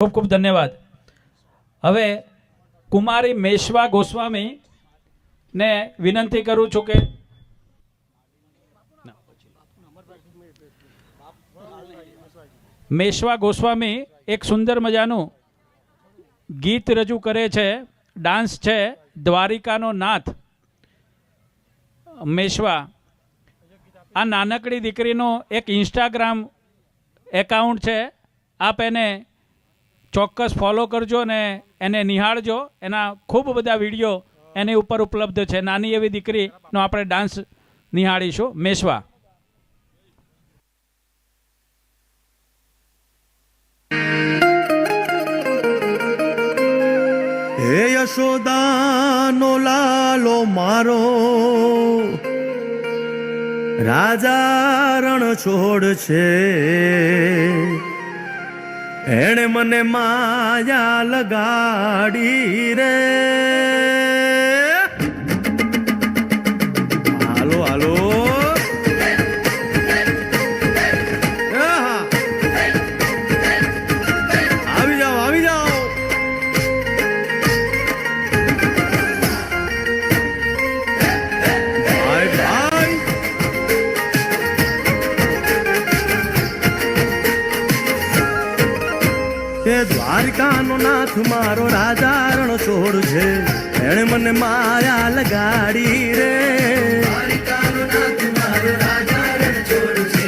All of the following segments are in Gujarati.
ખૂબ ખૂબ ધન્યવાદ। હવે કુમારી મેશ્વા ગોસ્વામી ને વિનંતી કરું છું કે મેશ્વા ગોસ્વામી એક સુંદર મજાનું ગીત રજૂ કરે છે, ડાન્સ છે, દ્વારિકાનો નાથ। મેશ્વા આ નાનકડી દીકરીનો એક ઇન્સ્ટાગ્રામ એકાઉન્ટ છે, આપ એને ચોક્કસ ફોલો કરજો ને એને નિહાળજો। એના ખૂબ બધા વિડીયો એની ઉપર ઉપલબ્ધ છે। નાની એવી દીકરીનો આપણે ડાન્સ નિહાળીશું। મેશ્વા હે યશોદાનો લાલો મારો, રાજા રણ છોડ છે, એણે મને માયા લગાડી રે। હાલો હાલો આવી જાઓ આવી જાઓ। દ્વારિકાનો નાથ મારો રાજા રણ છોડ છે, એણે મને માયા લગાડી રે। દ્વારિકાનો નાથ મારો રાજા રણ છોડ છે,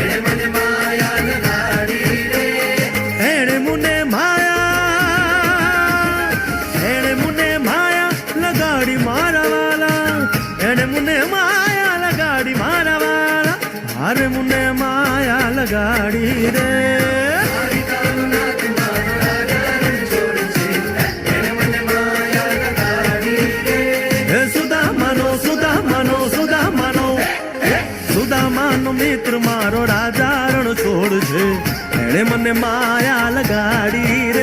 એણે મને માયા લગાડી રે। એણે મને માયા લગાડી મારા વાલા, એણે મને માયા લગાડી મારા વાલા, હારે મને માયા લગાડી રે। સુદામાનો મિત્ર મારો રાજા રણ છોડ છે, એણે મને માયા લગાડી રે।